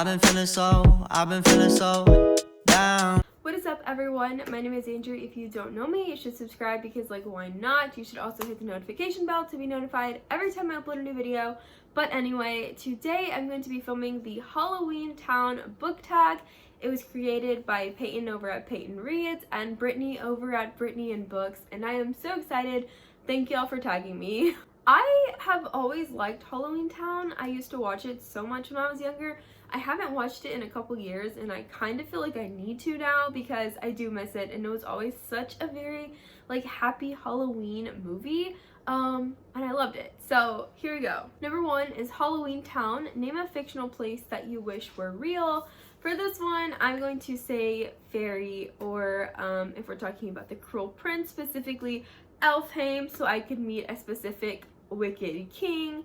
I've been feeling so down. What is up, everyone? My name is Andrew. If you don't know me, you should subscribe because, like, why not? You should also hit the notification bell to be notified every time I upload a new video. But anyway, today I'm going to be filming the Halloweentown Book Tag. It was created by Peyton over at Peyton Reads and Brittany over at Brittany and Books, and I am so excited. Thank y'all for tagging me. I have always liked Halloweentown. I used to watch it so much when I was younger. I haven't watched it in a couple years, and I kind of feel like I need to now because I do miss it, and it was always such a very like happy Halloween movie. And I loved it. So here we go. Number 1 is Halloweentown. Name a fictional place that you wish were real. For this one, I'm going to say fairy, or if we're talking about the Cruel Prince, specifically Elfheim, so I could meet a specific wicked king.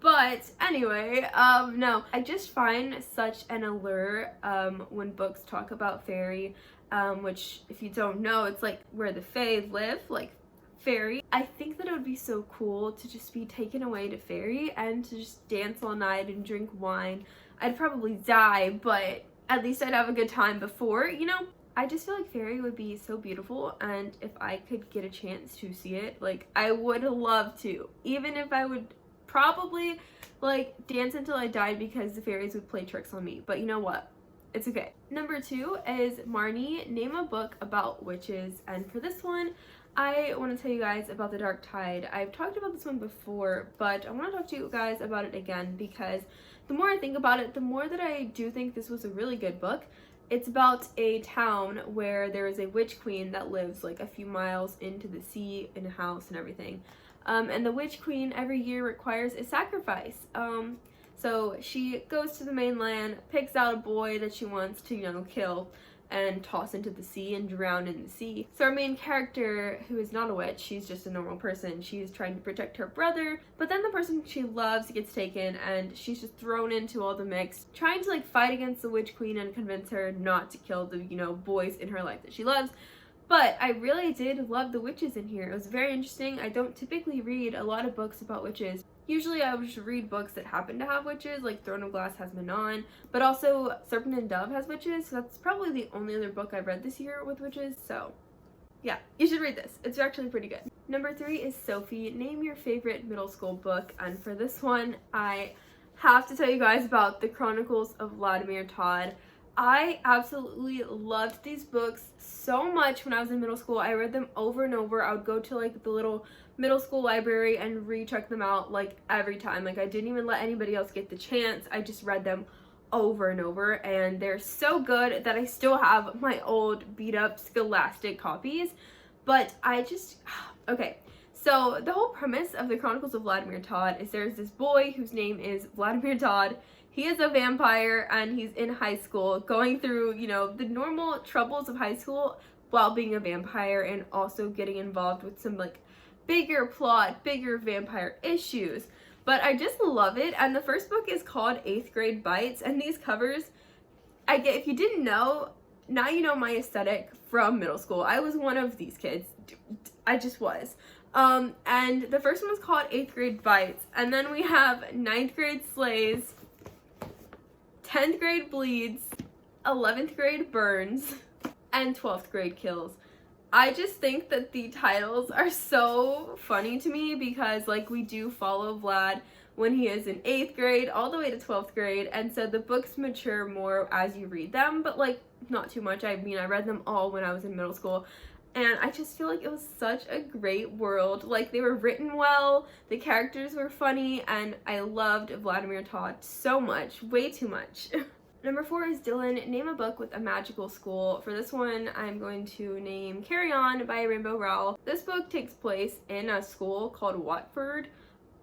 But anyway, no, I just find such an allure when books talk about fairy, which, if you don't know, it's like where the fae live, like fairy. I think that it would be so cool to just be taken away to fairy and to just dance all night and drink wine. I'd probably die, but at least I'd have a good time before, you know? I just feel like fairy would be so beautiful, and if I could get a chance to see it, like, I would love to. Even if I would probably, like, dance until I died because the fairies would play tricks on me. But you know what? It's okay. Number 2 is Marnie. Name a book about witches. And for this one, I want to tell you guys about The Dark Tide. I've talked about this one before, but I want to talk to you guys about it again because the more I think about it, the more that I do think this was a really good book. It's about a town where there is a witch queen that lives like a few miles into the sea in a house and everything. And the witch queen every year requires a sacrifice. So she goes to the mainland, picks out a boy that she wants to, you know, kill and toss into the sea and drown in the sea. So our main character, who is not a witch, she's just a normal person, she's trying to protect her brother, but then the person she loves gets taken and she's just thrown into all the mix, trying to like fight against the witch queen and convince her not to kill the, you know, boys in her life that she loves. But I really did love the witches in here. It was very interesting. I don't typically read a lot of books about witches. Usually I would just read books that happen to have witches, like Throne of Glass has Manon, but also Serpent and Dove has witches, so that's probably the only other book I've read this year with witches, so yeah, you should read this. It's actually pretty good. Number 3 is Sophie. Name your favorite middle school book, and for this one, I have to tell you guys about The Chronicles of Vladimir Todd. I absolutely loved these books so much when I was in middle school. I read them over and over. I would go to like the little middle school library and recheck them out like every time. Like I didn't even let anybody else get the chance. I just read them over and over, and they're so good that I still have my old beat up Scholastic copies. But I just, okay. So the whole premise of The Chronicles of Vladimir Todd is there's this boy whose name is Vladimir Todd. He is a vampire and he's in high school going through, you know, the normal troubles of high school while being a vampire, and also getting involved with some like bigger plot, bigger vampire issues. But I just love it. And the first book is called 8th Grade Bites, and these covers, if you didn't know, now you know my aesthetic from middle school. I was one of these kids. I just was. And the first one was called 8th Grade Bites, and then we have 9th Grade Slays, 10th grade bleeds, 11th grade burns, and 12th grade kills. I just think that the titles are so funny to me because like we do follow Vlad when he is in 8th grade all the way to 12th grade, and so the books mature more as you read them, but like not too much. I mean, I read them all when I was in middle school, and I just feel like it was such a great world. Like, they were written well, the characters were funny, and I loved Vladimir Todd so much, way too much. Number 4 is Dylan. Name a book with a magical school. For this one, I'm going to name Carry On by Rainbow Rowell. This book takes place in a school called Watford.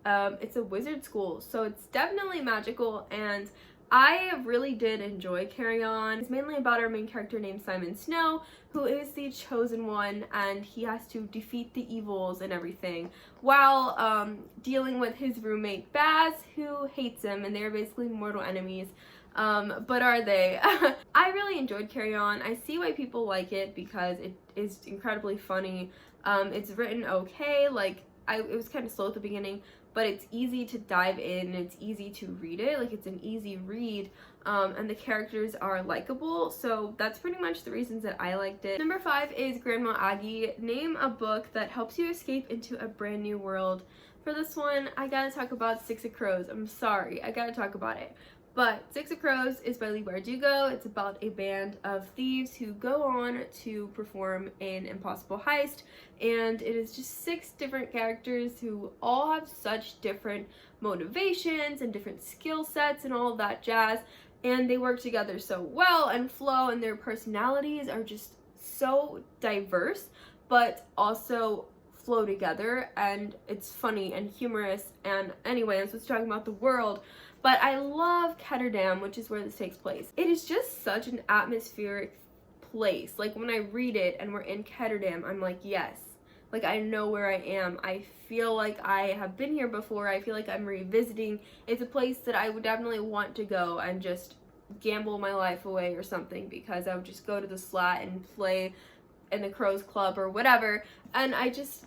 It's a wizard school, so it's definitely magical, and I really did enjoy Carry On. It's mainly about our main character named Simon Snow, who is the chosen one, and he has to defeat the evils and everything while dealing with his roommate Baz, who hates him, and they're basically mortal enemies. But are they? I really enjoyed Carry On. I see why people like it because it is incredibly funny. It's written okay, like it was kind of slow at the beginning, but it's easy to dive in and it's easy to read it. Like, it's an easy read, and the characters are likable, so that's pretty much the reasons that I liked it. Number 5 is Grandma Aggie. Name a book that helps you escape into a brand new world. For this one, I gotta talk about Six of Crows. I'm sorry, I gotta talk about it. But Six of Crows is by Lee Bardugo. It's about a band of thieves who go on to perform an impossible heist, and it is just 6 different characters who all have such different motivations and different skill sets and all of that jazz, and they work together so well and flow, and their personalities are just so diverse but also flow together, and it's funny and humorous. And anyway, I'm supposed to talk about the world, but I love Ketterdam, which is where this takes place. It is just such an atmospheric place. Like, when I read it and we're in Ketterdam, I'm like, yes, like, I know where I am. I feel like I have been here before. I feel like I'm revisiting. It's a place that I would definitely want to go and just gamble my life away or something, because I would just go to the slat and play in the Crows Club or whatever. And I just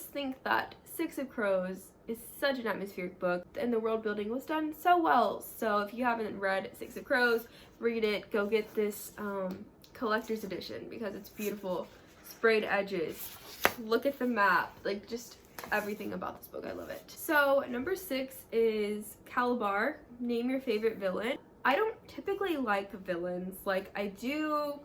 think that Six of Crows is such an atmospheric book, and the world building was done so well. So if you haven't read Six of Crows, read it. Go get this collector's edition because it's beautiful. Sprayed edges. Look at the map. Like, just everything about this book. I love it. So number 6 is Calabar. Name your favorite villain. I don't typically like villains. Like, I do,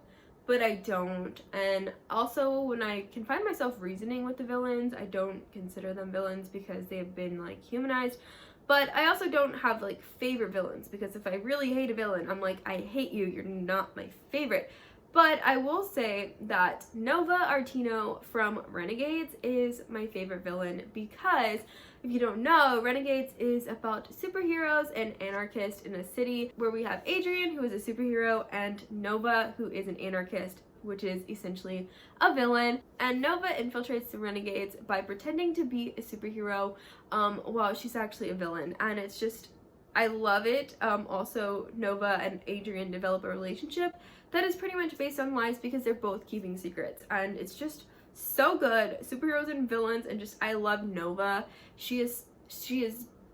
but I don't. And also, when I can find myself reasoning with the villains, I don't consider them villains because they have been, like, humanized. But I also don't have, like, favorite villains, because if I really hate a villain, I'm like, I hate you, you're not my favorite. But I will say that Nova Artino from Renegades is my favorite villain, because if you don't know, Renegades is about superheroes and anarchists in a city where we have Adrian, who is a superhero, and Nova, who is an anarchist, which is essentially a villain. And Nova infiltrates the Renegades by pretending to be a superhero while she's actually a villain. And it's just, I love it. Also, Nova and Adrian develop a relationship that is pretty much based on lies, because they're both keeping secrets, and it's just so good. Superheroes and villains, and just, I love Nova. She is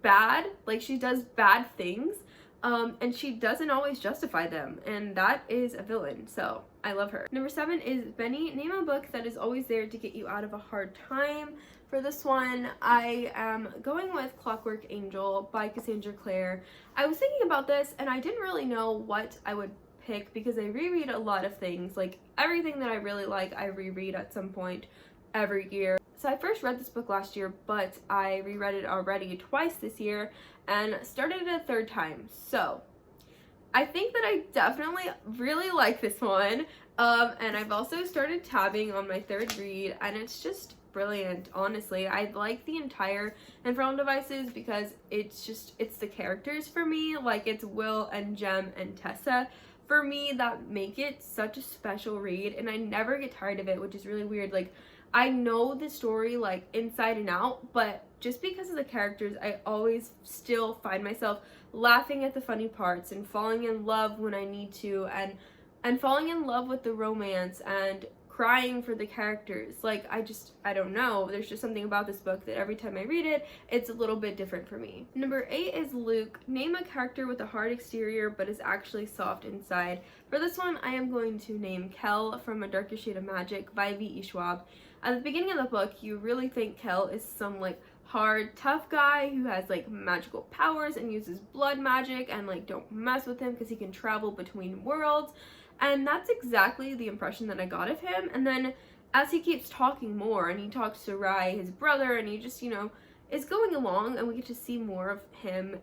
bad, like, she does bad things, and she doesn't always justify them, and that is a villain, so I love her. Number 7 is Benny. Name a book that is always there to get you out of a hard time. For this one, I am going with Clockwork Angel by Cassandra Clare. I was thinking about this, and I didn't really know what I would pick, because I reread a lot of things. Like, everything that I really like, I reread at some point every year. So I first read this book last year, but I reread it already twice this year and started it a 3rd time. So I think that I definitely really like this one. And I've also started tabbing on my 3rd read, and it's just brilliant. Honestly, I like the entire Infernal Devices because it's the characters for me. Like, it's Will and Jem and Tessa for me that make it such a special read, and I never get tired of it, which is really weird. Like, I know the story, like, inside and out, but just because of the characters, I always still find myself laughing at the funny parts and falling in love when I need to, and falling in love with the romance and crying for the characters. Like, I don't know, there's just something about this book that every time I read it, it's a little bit different for me. Number 8 is Luke. Name a character with a hard exterior but is actually soft inside. For this one, I am going to name Kel from A Darker Shade of Magic by V.E. Schwab. At the beginning of the book, you really think Kel is some, like, hard, tough guy who has, like, magical powers and uses blood magic, and, like, don't mess with him because he can travel between worlds. And that's exactly the impression that I got of him. And then as he keeps talking more, and he talks to Rai, his brother, and he just, you know, is going along, and we get to see more of him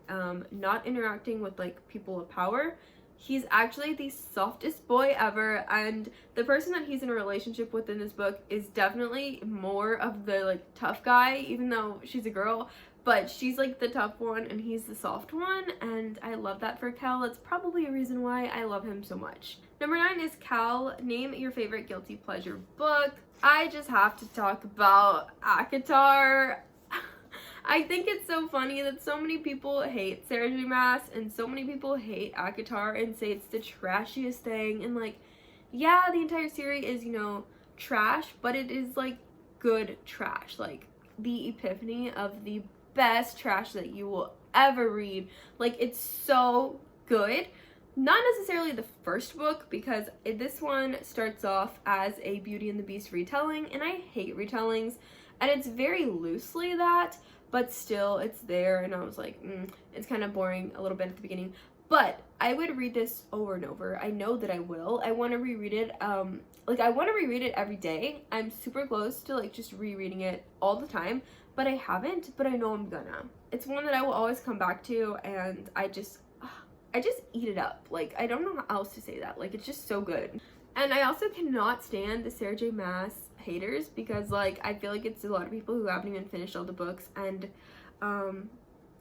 not interacting with, like, people of power. He's actually the softest boy ever, and the person that he's in a relationship with in this book is definitely more of the, like, tough guy, even though she's a girl. But she's, like, the tough one, and he's the soft one, and I love that for Cal. That's probably a reason why I love him so much. Number 9 is Cal. Name your favorite guilty pleasure book. I just have to talk about ACOTAR. I think it's so funny that so many people hate Sarah J. Maas, and so many people hate ACOTAR and say it's the trashiest thing. And, like, yeah, the entire series is, you know, trash, but it is, like, good trash. Like, the epiphany of the best trash that you will ever read. Like, it's so good. Not necessarily the first book, because this one starts off as a Beauty and the Beast retelling, and I hate retellings, and it's very loosely that, but still it's there, and I was like, it's kind of boring a little bit at the beginning. But I would read this over and over. I know that I will. I want to reread it. Like, I want to reread it every day. I'm super close to like just rereading it all the time, but I haven't. But I know I'm gonna. It's one that I will always come back to, and I just eat it up. Like, I don't know how else to say that. Like, it's just so good. And I also cannot stand the Sarah J. Maas haters, because like I feel like it's a lot of people who haven't even finished all the books, and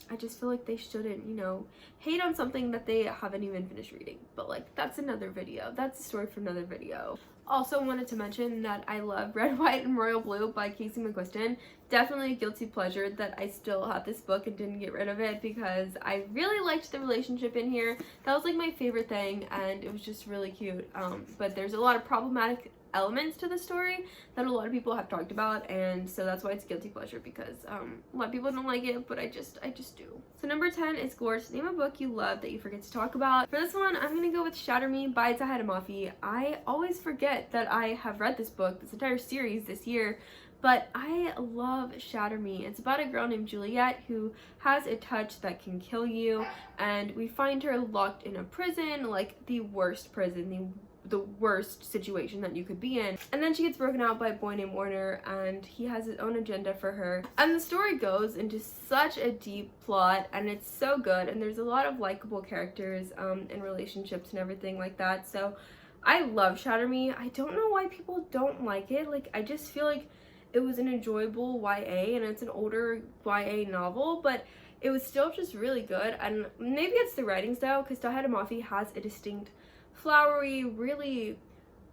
I just feel like they shouldn't, you know, hate on something that they haven't even finished reading. But like, that's another video. That's a story for another video. Also wanted to mention that I love Red, White, and Royal Blue by Casey McQuiston. Definitely a guilty pleasure that I still have this book and didn't get rid of it, because I really liked the relationship in here. That was like my favorite thing, and it was just really cute. But there's a lot of problematic elements to the story that a lot of people have talked about, and so that's why it's guilty pleasure, because a lot of people don't like it, but I just do. So number 10 is Gorge. Name a book you love that you forget to talk about. For this one, I'm gonna go with Shatter Me by Zahida Mafi. I always forget that I have read this book, this entire series this year, but I love Shatter Me. It's about a girl named Juliet who has a touch that can kill you, and we find her locked in a prison, like the worst prison, the worst situation that you could be in. And then she gets broken out by a boy named Warner, and he has his own agenda for her. And the story goes into such a deep plot, and it's so good, and there's a lot of likable characters and relationships and everything like that. So I love Shatter Me. I don't know why people don't like it. Like, I just feel like it was an enjoyable YA, and it's an older YA novel, but it was still just really good. And maybe it's the writing style, because Zahida Mafi has a distinct flowery, really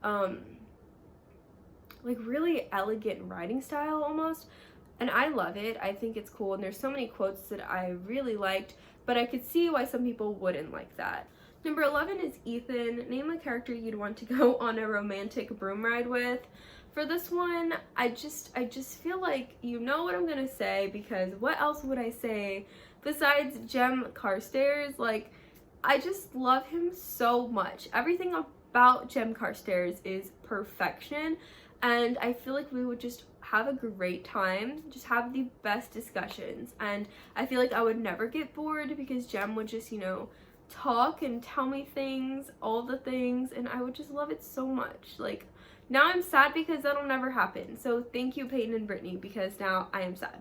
like really elegant writing style almost, and I love it. I think it's cool, and there's so many quotes that I really liked, but I could see why some people wouldn't like that. Number 11 is Ethan. Name a character you'd want to go on a romantic broom ride with. For this one, I just feel like you know what I'm gonna say, because what else would I say besides Jem Carstairs? Like, I just love him so much. Everything about Jem Carstairs is perfection, and I feel like we would just have a great time, just have the best discussions, and I feel like I would never get bored, because Jem would just, you know, talk and tell me things, all the things, and I would just love it so much. Like, now I'm sad because that'll never happen, so thank you, Peyton and Brittany, because now I am sad.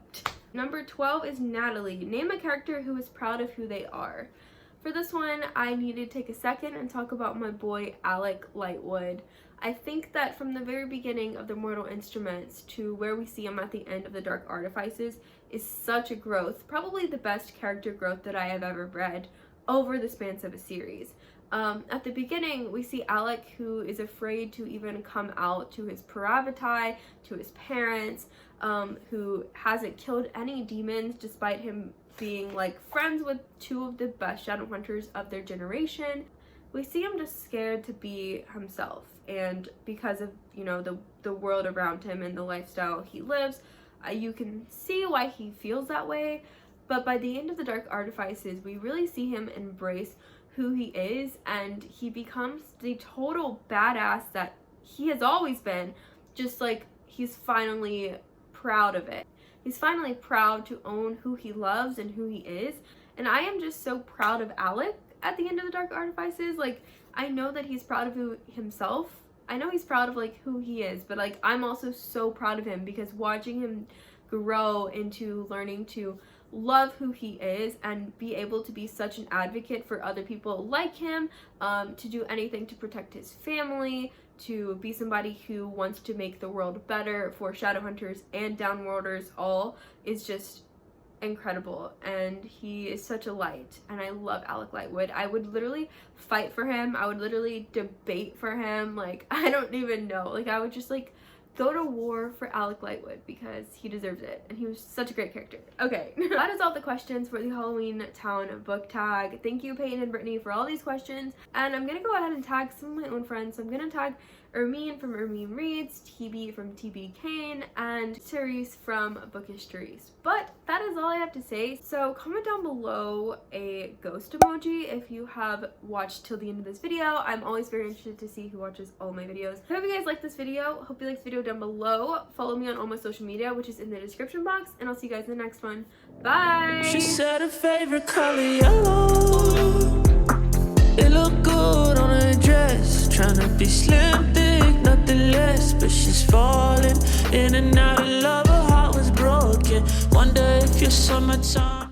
Number 12 is Natalie. Name a character who is proud of who they are. For this one, I need to take a second and talk about my boy Alec Lightwood. I think that from the very beginning of the Mortal Instruments to where we see him at the end of the Dark Artifices is such a growth, probably the best character growth that I have ever read over the span of a series. At the beginning, we see Alec, who is afraid to even come out to his Paravatai, to his parents, who hasn't killed any demons despite him being like friends with two of the best shadow hunters of their generation. We see him just scared to be himself, and because of, you know, the world around him and the lifestyle he lives, you can see why he feels that way. But by the end of the Dark Artifices, we really see him embrace who he is, and he becomes the total badass that he has always been, just like he's finally proud of it. He's finally proud to own who he loves and who he is. And I am just so proud of Alec at the end of the Dark Artifices. Like, I know that he's proud of himself. I know he's proud of like who he is, but like I'm also so proud of him, because watching him grow into learning to love who he is and be able to be such an advocate for other people like him, to do anything to protect his family, to be somebody who wants to make the world better for Shadowhunters and Downworlders all, is just incredible. And he is such a light, and I love Alec Lightwood. I would literally fight for him. I would literally debate for him. Like, I don't even know. Like, I would just like go to war for Alec Lightwood, because he deserves it, and he was such a great character. Okay, that is all the questions for the Halloweentown book tag. Thank you, Peyton and Brittany, for all these questions, and I'm gonna go ahead and tag some of my own friends. So I'm gonna tag Ermine from Ermine Reads, TB from TB Kane, and Therese from Bookish Therese. But that is all I have to say. So comment down below a ghost emoji if you have watched till the end of this video. I'm always very interested to see who watches all my videos. I hope you guys like this video. Hope you like this video down below. Follow me on all my social media, which is in the description box, and I'll see you guys in the next one. Bye! She said her favorite color yellow. It looked good on her dress. Trying to be slim, thick, nothing less. But she's falling in and out of love. Her heart was broken. Wonder if you're summertime.